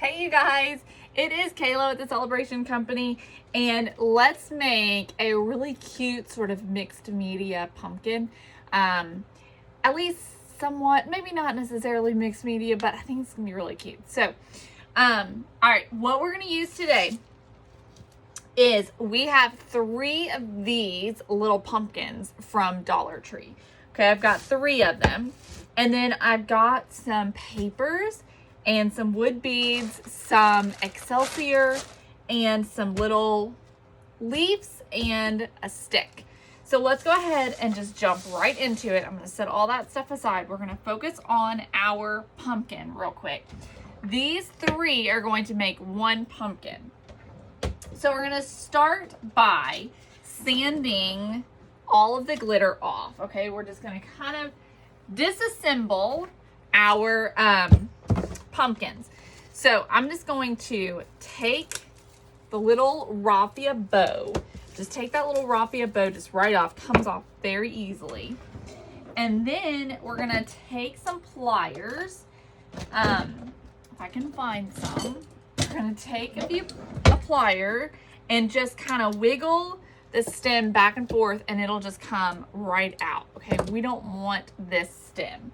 Hey you guys, it is Kayla at the Celebration Company, and let's make a really cute sort of mixed media pumpkin. At least somewhat, maybe not necessarily mixed media, but I think it's gonna be really cute. So, all right, what we're gonna use today is we have 3 of these little pumpkins from Dollar Tree. Okay, I've got 3 of them. And then I've got some papers and some wood beads, some Excelsior, and some little leaves and a stick. So let's go ahead and just jump right into it. I'm gonna set all that stuff aside. We're gonna focus on our pumpkin real quick. These 3 are going to make 1 pumpkin. So we're gonna start by sanding all of the glitter off, okay? We're just gonna kind of disassemble our pumpkins. So I'm just going to take the little raffia bow, just take that little raffia bow just right off, comes off very easily. And then we're gonna take some pliers, if I can find some. We're gonna take a plier and just kind of wiggle the stem back and forth, and it'll just come right out, okay? We don't want this stem.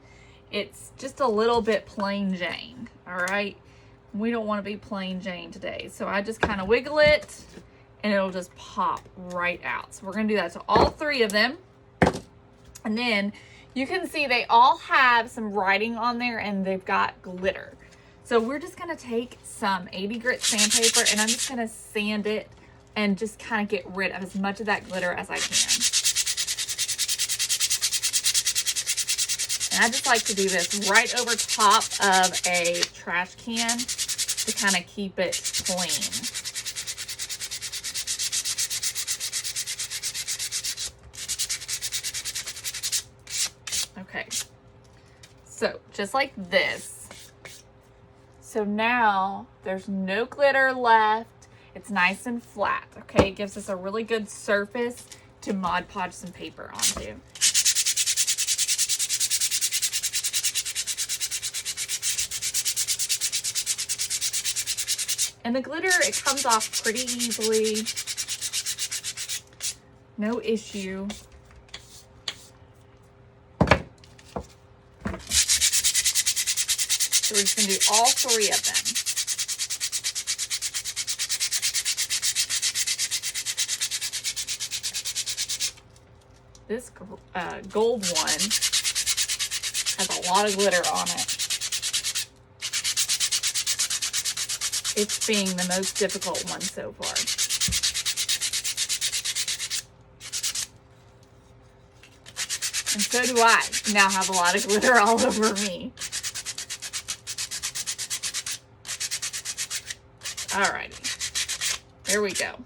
It's just a little bit plain Jane, all right? We don't want to be plain Jane today. So I just kind of wiggle it and it'll just pop right out. So we're going to do that to all 3 of them. And then you can see they all have some writing on there and they've got glitter. So we're just going to take some 80 grit sandpaper and I'm just going to sand it and just kind of get rid of as much of that glitter as I can. And I just like to do this right over top of a trash can to kind of keep it clean. Okay, so just like this. So now there's no glitter left. It's nice and flat, okay? It gives us a really good surface to Mod Podge some paper onto. And the glitter, it comes off pretty easily. No issue. So we're just gonna do all 3 of them. This gold one has a lot of glitter on it. It's being the most difficult one so far. And so do I now have a lot of glitter all over me. Alrighty, here we go.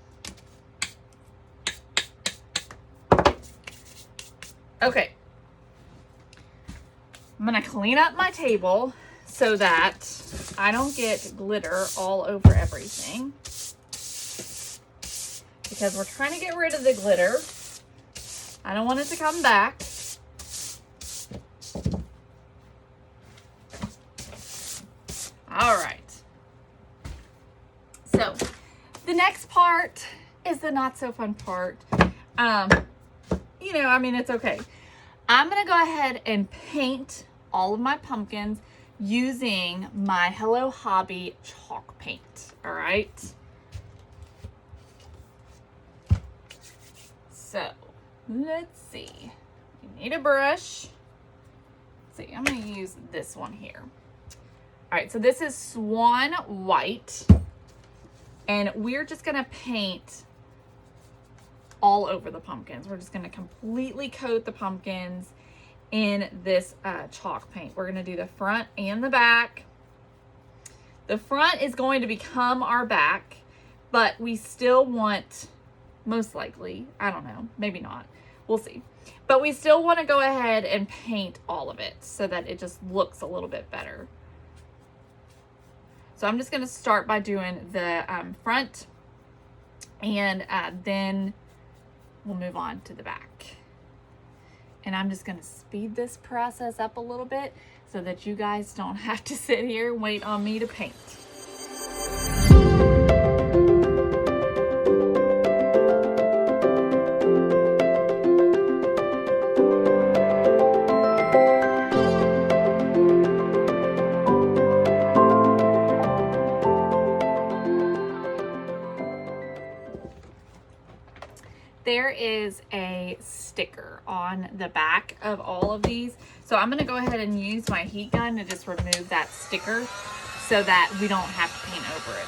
Okay, I'm gonna clean up my table so that I don't get glitter all over everything, because we're trying to get rid of the glitter. I don't want it to come back. All right. So the next part is the not so fun part. I mean, it's okay. I'm gonna go ahead and paint all of my pumpkins using my Hello Hobby chalk paint, all right? So, let's see. You need a brush. Let's see, I'm gonna use this one here. All right, so this is Swan White, and we're just gonna paint all over the pumpkins. We're just gonna completely coat the pumpkins in this chalk paint. We're gonna do the front and the back. The front is going to become our back, but we still want, most likely, I don't know, maybe not, we'll see. But we still wanna go ahead and paint all of it so that it just looks a little bit better. So I'm just gonna start by doing the front, and then we'll move on to the back. And I'm just gonna speed this process up a little bit so that you guys don't have to sit here and wait on me to paint. there is a sticker on the back of all of these. So I'm gonna go ahead and use my heat gun to just remove that sticker so that we don't have to paint over it.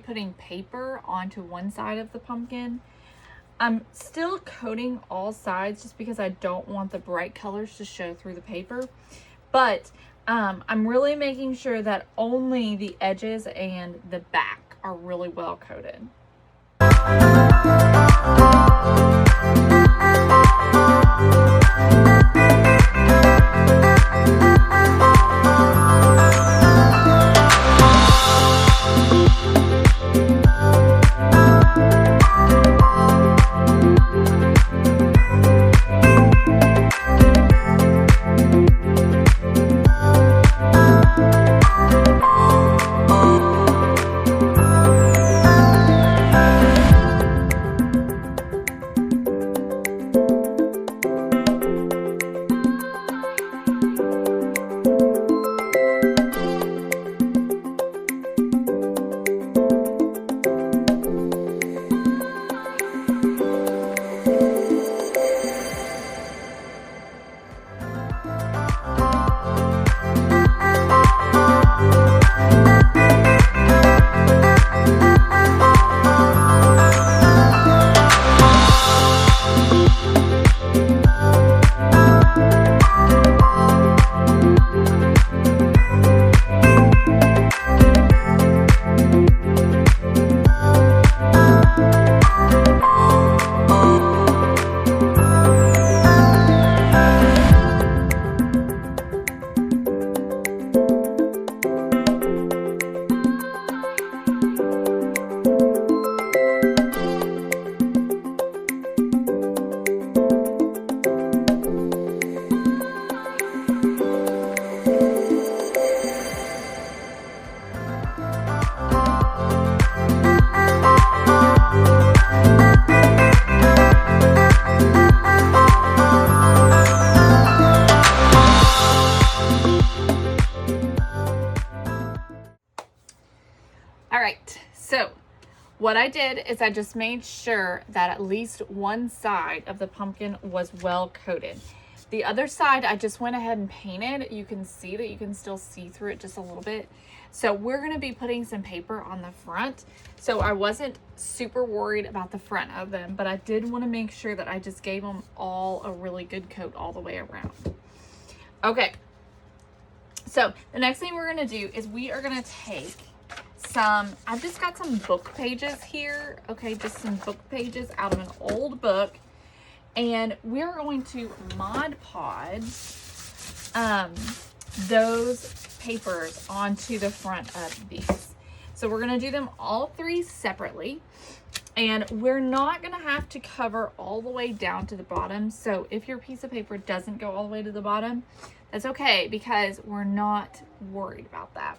Putting paper onto one side of the pumpkin. I'm still coating all sides just because I don't want the bright colors to show through the paper, but I'm really making sure that only the edges and the back are really well coated. What I did is I just made sure that at least one side of the pumpkin was well coated. The other side, I just went ahead and painted. You can see that you can still see through it just a little bit. So we're gonna be putting some paper on the front. So I wasn't super worried about the front of them, but I did wanna make sure that I just gave them all a really good coat all the way around. Okay, so the next thing we're gonna do is we are gonna take I've just got some book pages here. Okay, just some book pages out of an old book. And we're going to Mod Podge those papers onto the front of these. So we're going to do them all three separately. And we're not gonna have to cover all the way down to the bottom. So if your piece of paper doesn't go all the way to the bottom, that's okay, because we're not worried about that.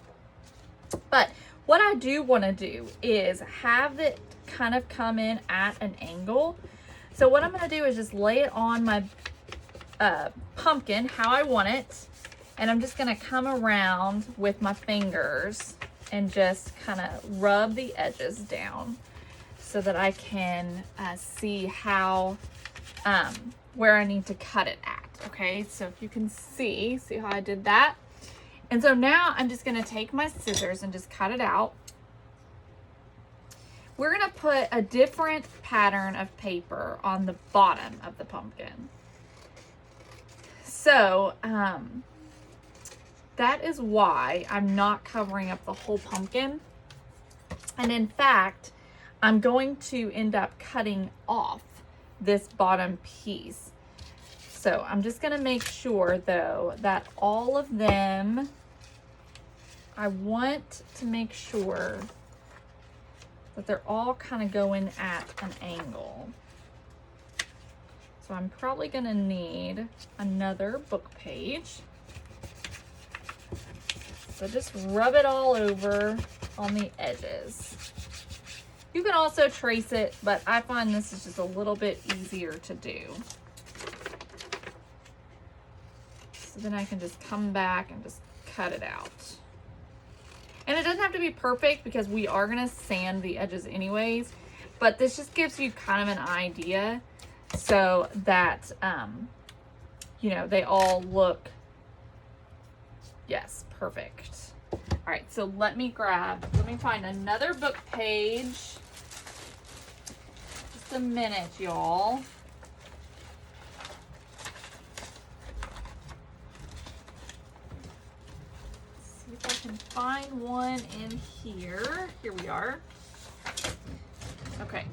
But what I do wanna do is have it kind of come in at an angle. So what I'm gonna do is just lay it on my pumpkin how I want it. And I'm just gonna come around with my fingers and just kind of rub the edges down so that I can see how, where I need to cut it at, okay? So if you can see how I did that. And so now I'm just gonna take my scissors and just cut it out. We're gonna put a different pattern of paper on the bottom of the pumpkin. So that is why I'm not covering up the whole pumpkin. And in fact, I'm going to end up cutting off this bottom piece. So I'm just gonna make sure though that all of them, I want to make sure that they're all kind of going at an angle. So I'm probably gonna need another book page. So just rub it all over on the edges. You can also trace it, but I find this is just a little bit easier to do. So then I can just come back and just cut it out. And it doesn't have to be perfect because we are gonna sand the edges anyways, but this just gives you kind of an idea so that, you know, they all look, yes, perfect. All right, so let me find another book page. Just a minute, y'all. See if I can find one in here. Here we are. Okay,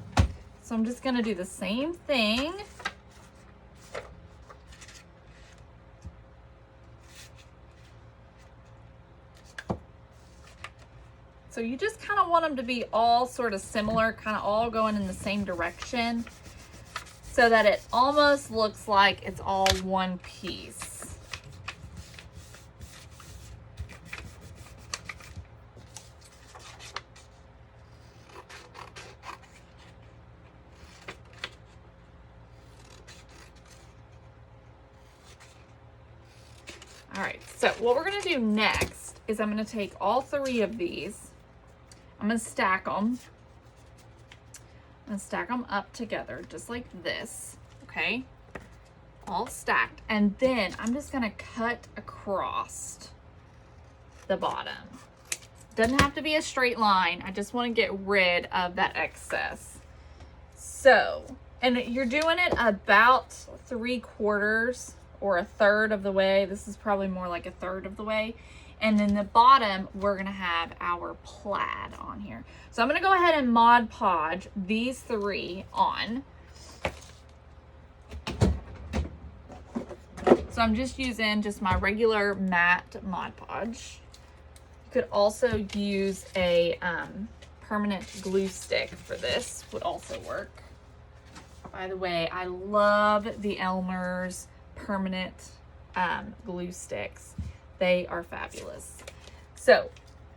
so I'm just gonna do the same thing. So you just kind of want them to be all sort of similar, kind of all going in the same direction so that it almost looks like it's all one piece. All right, so what we're gonna do next is I'm gonna take all three of these, I'm gonna stack them. I'm gonna stack them up together just like this, okay? All stacked. And then I'm just gonna cut across the bottom. Doesn't have to be a straight line. I just wanna get rid of that excess. So, and you're doing it about 3/4 or a third of the way. This is probably more like a third of the way. And then the bottom, we're gonna have our plaid on here. So I'm gonna go ahead and Mod Podge these three on. So I'm just using just my regular matte Mod Podge. You could also use a permanent glue stick for this, would also work. By the way, I love the Elmer's permanent glue sticks. They are fabulous. So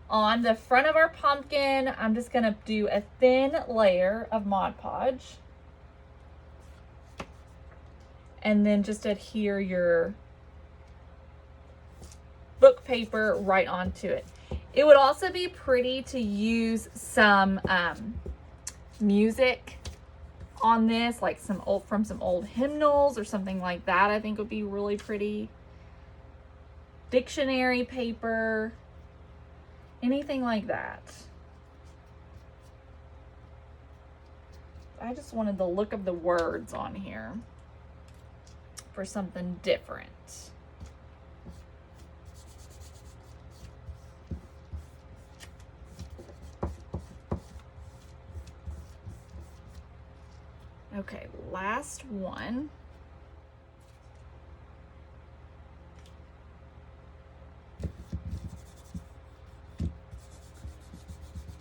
on the front of our pumpkin, I'm just gonna do a thin layer of Mod Podge. And then just adhere your book paper right onto it. It would also be pretty to use some music on this, like from some old hymnals or something like that. I think would be really pretty. Dictionary paper, anything like that. I just wanted the look of the words on here for something different. Okay, last one.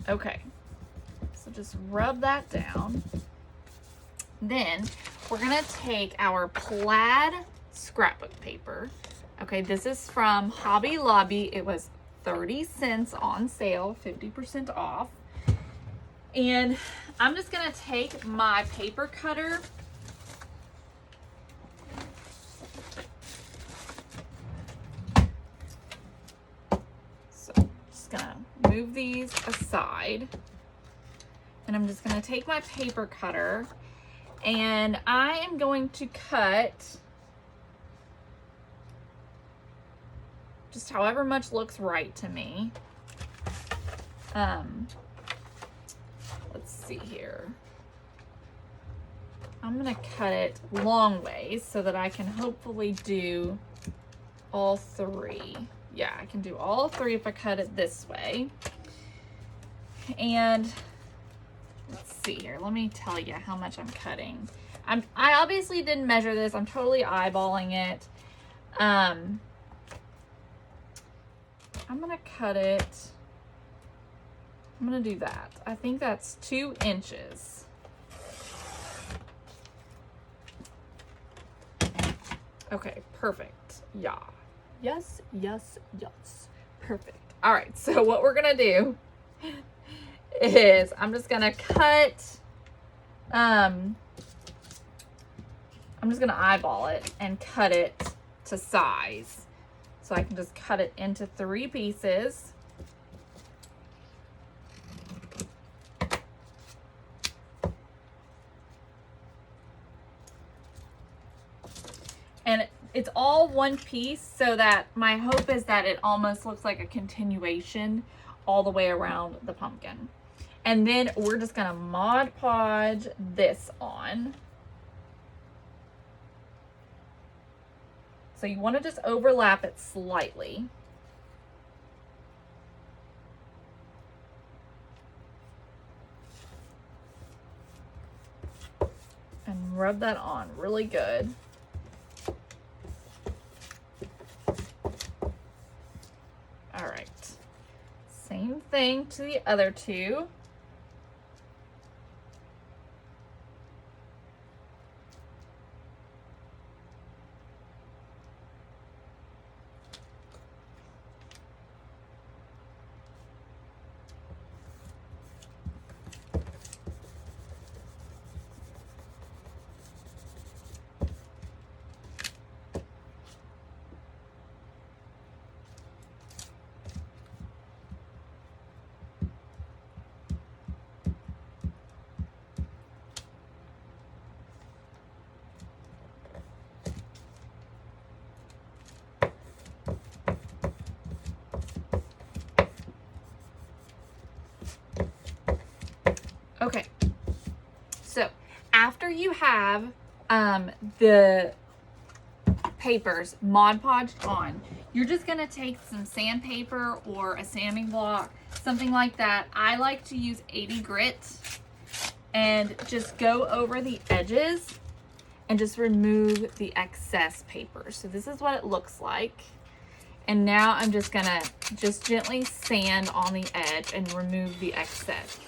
Okay, so just rub that down. Then we're gonna take our plaid scrapbook paper. Okay, this is from Hobby Lobby. It was 30 cents on sale, 50% off. And I'm just gonna take my paper cutter gonna move these aside, and I'm just gonna take my paper cutter and I am going to cut just however much looks right to me. Let's see here. I'm gonna cut it long ways so that I can hopefully do all three. Yeah, I can do all three if I cut it this way. And let's see here. Let me tell you how much I'm cutting. I obviously didn't measure this. I'm totally eyeballing it. I'm gonna cut it. I'm gonna do that. I think that's 2 inches. Okay, perfect. Yeah. Yes, yes, yes. Perfect. All right, so what we're gonna do is I'm just gonna cut, I'm just gonna eyeball it and cut it to size. So I can just cut it into 3 pieces. And it's all one piece, so that my hope is that it almost looks like a continuation all the way around the pumpkin. And then we're just gonna Mod Podge this on. So you wanna just overlap it slightly. And rub that on really good. All right, same thing to the other 2. Okay, so after you have the papers Mod Podged on, you're just gonna take some sandpaper or a sanding block, something like that. I like to use 80 grit and just go over the edges and just remove the excess paper. So this is what it looks like. And now I'm just gonna just gently sand on the edge and remove the excess.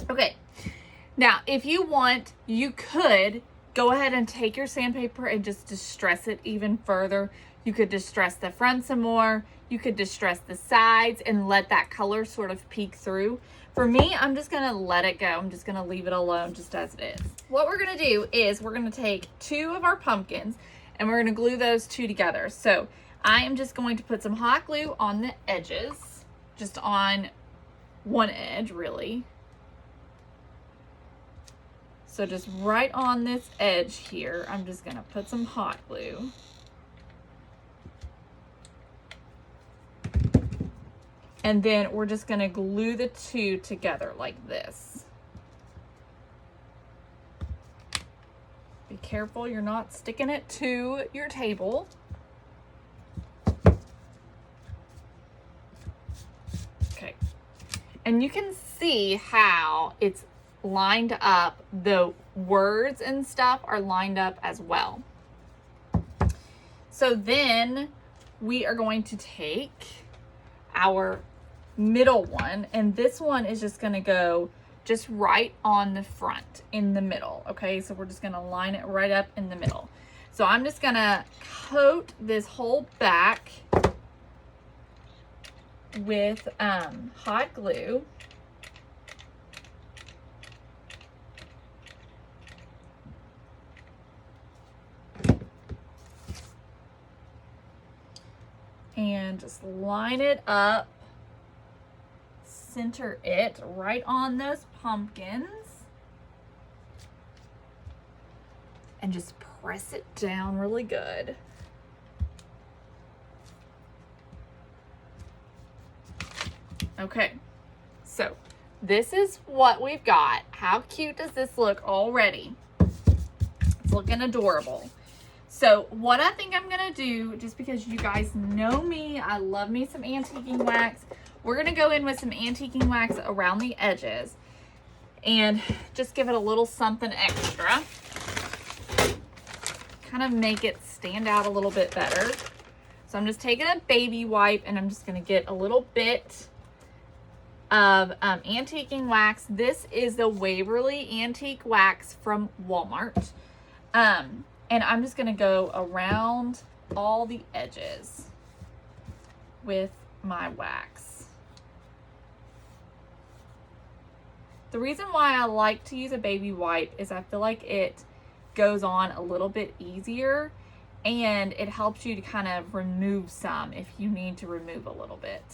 Okay, now if you want, you could go ahead and take your sandpaper and just distress it even further. You could distress the front some more. You could distress the sides and let that color sort of peek through. For me, I'm just gonna let it go. I'm just gonna leave it alone just as it is. What we're gonna do is we're gonna take 2 of our pumpkins and we're gonna glue those 2 together. So I am just going to put some hot glue on the edges, just on one edge really. So just right on this edge here, I'm just gonna put some hot glue. And then we're just gonna glue the 2 together like this. Be careful you're not sticking it to your table. Okay. And you can see how it's lined up. The words and stuff are lined up as well. So then we are going to take our middle one, and this one is just going to go just right on the front in the middle. Okay, so we're just going to line it right up in the middle. So I'm just going to coat this whole back with hot glue. And just line it up, center it right on those pumpkins, and just press it down really good. Okay, so this is what we've got. How cute does this look already? It's looking adorable. So what I think I'm gonna do, just because you guys know me, I love me some antiquing wax. We're gonna go in with some antiquing wax around the edges and just give it a little something extra. Kind of make it stand out a little bit better. So I'm just taking a baby wipe and I'm just gonna get a little bit of antiquing wax. This is the Waverly Antique Wax from Walmart. And I'm just going to go around all the edges with my wax. The reason why I like to use a baby wipe is I feel like it goes on a little bit easier, and it helps you to kind of remove some if you need to remove a little bit.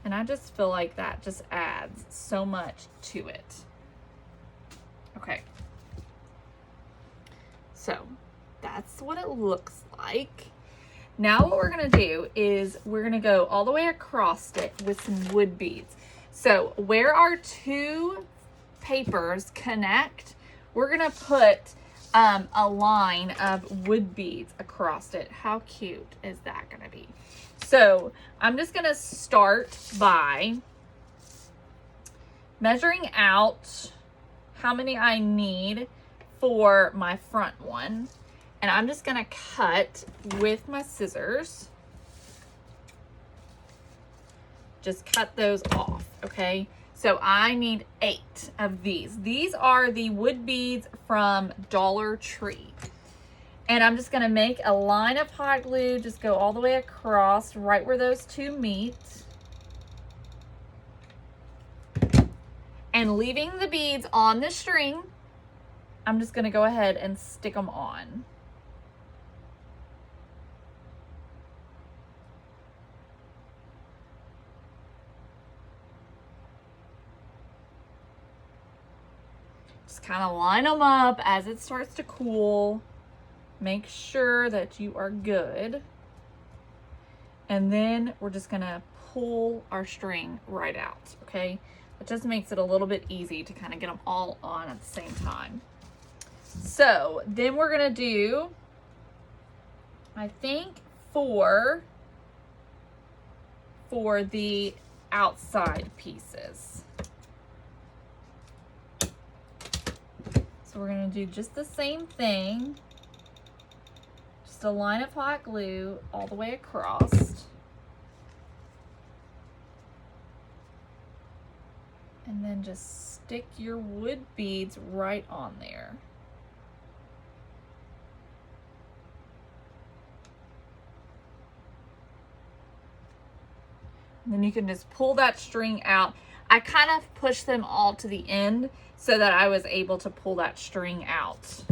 And I just feel like that just adds so much to it. Okay, so that's what it looks like. Now what we're gonna do is we're gonna go all the way across it with some wood beads. So where our two papers connect, we're gonna put a line of wood beads across it. How cute is that gonna be? So I'm just gonna start by measuring out how many I need for my front one. And I'm just gonna cut with my scissors. Just cut those off, okay? So I need 8 of these. These are the wood beads from Dollar Tree. And I'm just gonna make a line of hot glue, just go all the way across right where those two meet. And leaving the beads on the string, I'm just gonna go ahead and stick them on. Just kind of line them up as it starts to cool. Make sure that you are good. And then we're just gonna pull our string right out, okay? It just makes it a little bit easy to kind of get them all on at the same time. So then we're gonna do, I think, 4 for the outside pieces. So we're gonna do just the same thing. Just a line of hot glue all the way across. And then just stick your wood beads right on there. And then you can just pull that string out. I kind of pushed them all to the end so that I was able to pull that string out.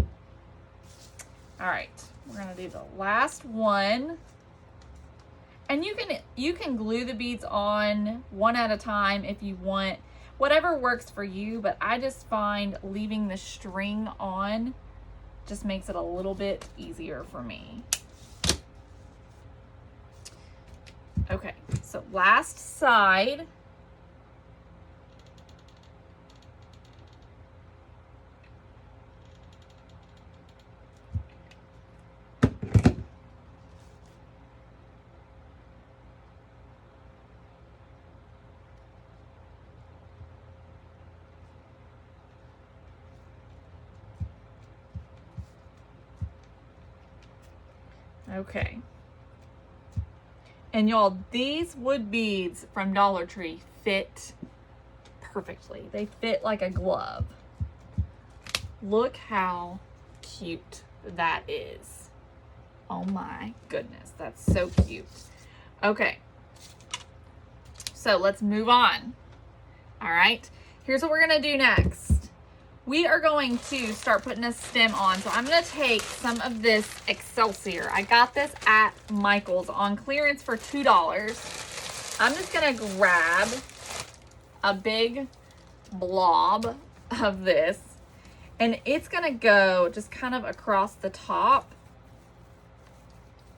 All right, we're gonna do the last one. And you can glue the beads on one at a time if you want. Whatever works for you, but I just find leaving the string on just makes it a little bit easier for me. Okay, so last side. Okay. And y'all, these wood beads from Dollar Tree fit perfectly. They fit like a glove. Look how cute that is. Oh my goodness, that's so cute. Okay, so let's move on. All right, here's what we're gonna do next. We are going to start putting a stem on. So I'm gonna take some of this Excelsior. I got this at Michael's on clearance for $2. I'm just gonna grab a big blob of this, and it's gonna go just kind of across the top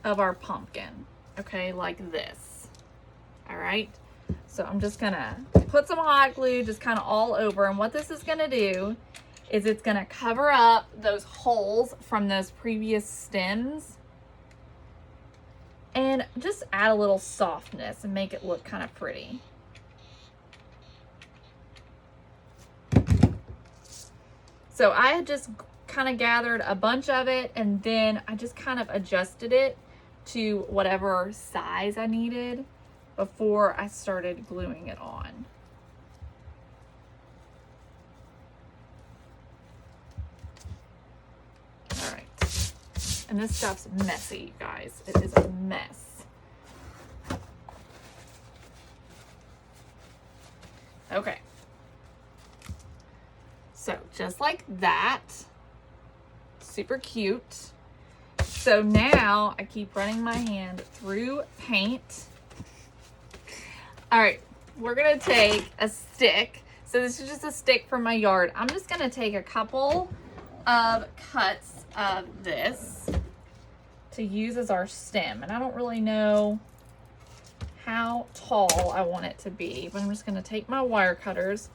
of our pumpkin, okay, like this. All right, so I'm just gonna put some hot glue just kind of all over, and what this is gonna do is it's gonna cover up those holes from those previous stems and just add a little softness and make it look kind of pretty. So I had just kind of gathered a bunch of it, and then I just kind of adjusted it to whatever size I needed before I started gluing it on. All right, and this stuff's messy, you guys. It is a mess. Okay. So just like that, super cute. So now I keep running my hand through paint. All right, we're gonna take a stick. So this is just a stick from my yard. I'm just gonna take a couple of cuts of this to use as our stem. And I don't really know how tall I want it to be, but I'm just gonna take my wire cutters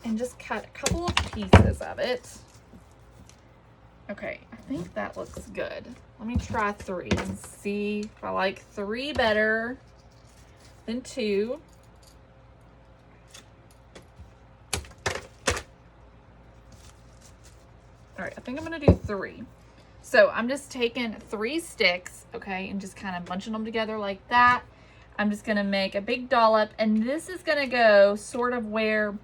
and just cut a couple of pieces of it. Okay, I think that looks good. Let me try 3 and see if I like 3 better than 2. All right, I think I'm gonna do 3. So I'm just taking 3 sticks, okay, and just kind of bunching them together like that. I'm just gonna make a big dollop, and this is gonna go sort of where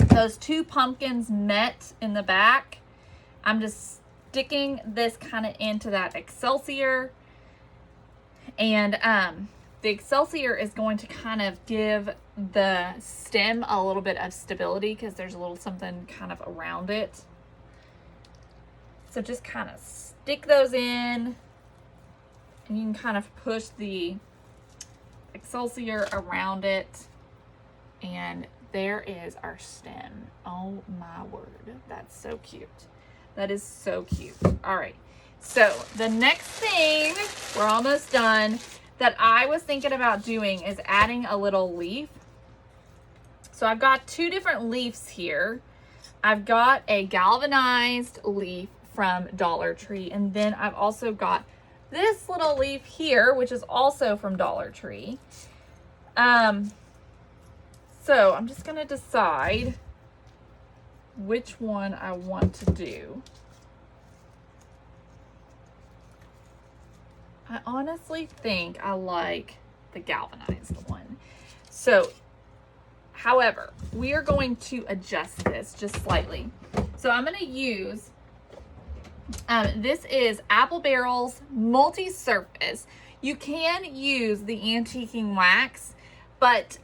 those 2 pumpkins met in the back. I'm just sticking this kind of into that Excelsior, and the Excelsior is going to kind of give the stem a little bit of stability because there's a little something kind of around it. So just kind of stick those in, and you can kind of push the Excelsior around it, and there is our stem. Oh my word, that's so cute. That is so cute. All right, so the next thing, we're almost done, that I was thinking about doing is adding a little leaf. So I've got 2 different leaves here. I've got a galvanized leaf from Dollar Tree, and then I've also got this little leaf here, which is also from Dollar Tree. So I'm just gonna decide which one I want to do. I honestly think I like the galvanized one. So, however, we are going to adjust this just slightly. So I'm gonna use, this is Apple Barrel's multi-surface. You can use the antiquing wax, but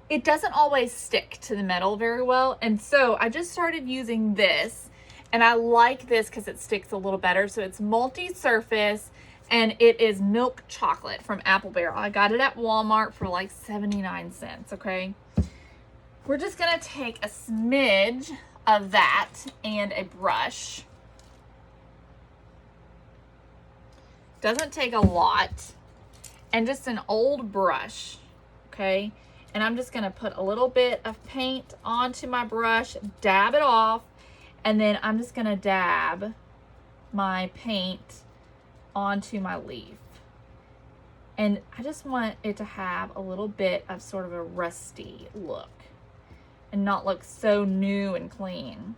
it doesn't always stick to the metal very well. And so I just started using this, and I like this because it sticks a little better. So it's multi-surface, and it is milk chocolate from Apple Barrel. I got it at Walmart for like 79 cents, okay? We're just gonna take a smidge of that and a brush. Doesn't take a lot, and just an old brush, okay? And I'm just gonna put a little bit of paint onto my brush, dab it off, and then I'm just gonna dab my paint onto my leaf. And I just want it to have a little bit of sort of a rusty look and not look so new and clean.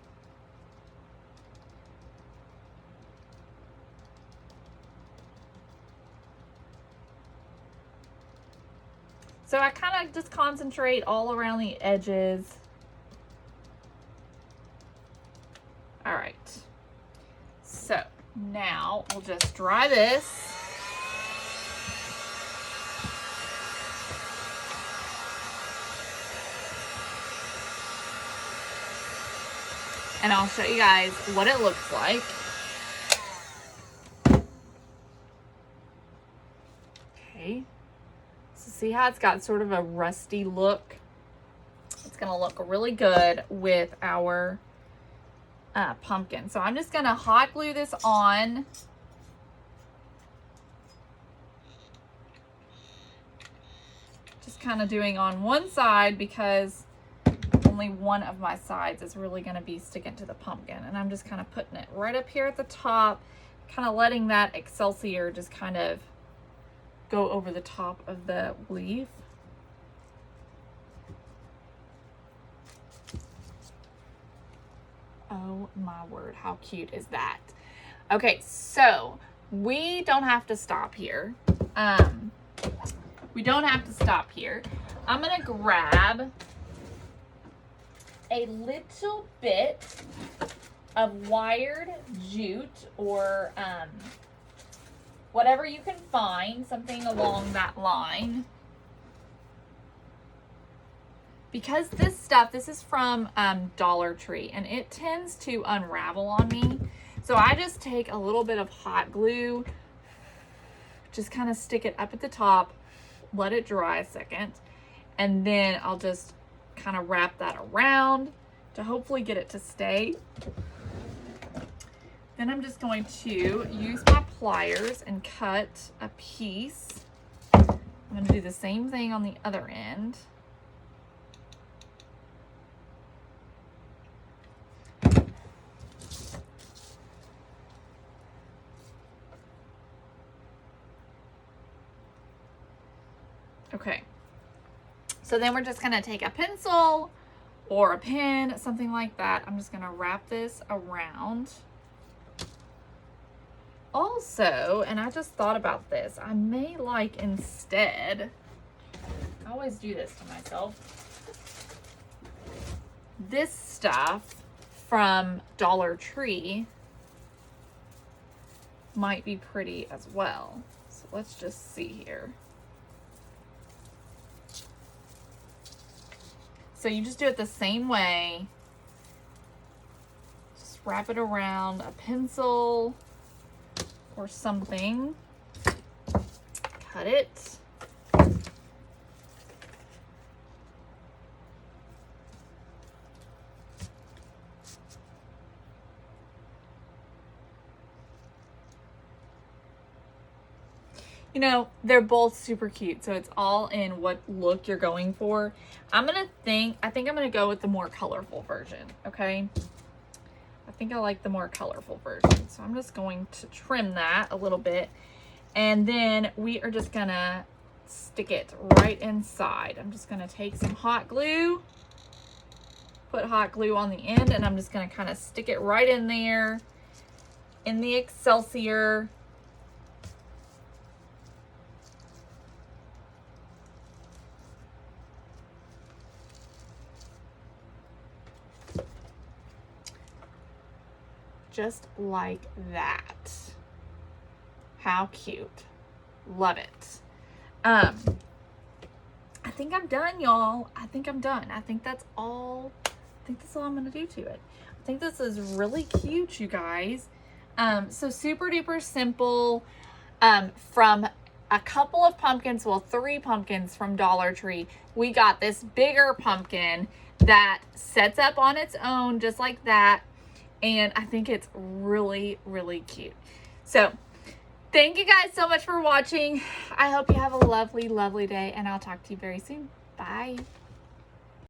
So I kind of just concentrate all around the edges. All right. So now we'll just dry this. And I'll show you guys what it looks like. Okay. So see how it's got sort of a rusty look? It's gonna look really good with our pumpkin. So I'm just gonna hot glue this on. Just kind of doing on one side because only one of my sides is really going to be sticking to the pumpkin, and I'm just kind of putting it right up here at the top, kind of letting that Excelsior just kind of go over the top of the leaf. Oh my word, how cute is that? Okay, so we don't have to stop here. We don't have to stop here. I'm gonna grab a little bit of wired jute or whatever you can find, something along that line. Because this is from Dollar Tree, and it tends to unravel on me. So I just take a little bit of hot glue, just kind of stick it up at the top, let it dry a second, and then I'll just kind of wrap that around to hopefully get it to stay. Then I'm just going to use my pliers and cut a piece. I'm going to do the same thing on the other end. Okay. So then we're just gonna take a pencil or a pen, something like that. I'm just gonna wrap this around. Also, and I just thought about this, I may like instead, I always do this to myself, this stuff from Dollar Tree might be pretty as well. So let's just see here. So you just do it the same way. Just wrap it around a pencil or something. Cut it. You know, they're both super cute, so it's all in what look you're going for. I think I'm gonna go with the more colorful version, okay? I think I like the more colorful version. So I'm just going to trim that a little bit, and then we are just gonna stick it right inside. I'm just gonna take some hot glue, put hot glue on the end, and I'm just gonna kind of stick it right in there in the Excelsior. Just like that. How cute. Love it. I think I'm done, y'all. I think I'm done. I think that's all I'm gonna do to it. I think this is really cute, you guys. So super duper simple. From a couple of pumpkins, well, 3 pumpkins from Dollar Tree, we got this bigger pumpkin that sets up on its own just like that. And I think it's really, really cute. So thank you guys so much for watching. I hope you have a lovely, lovely day, and I'll talk to you very soon. Bye.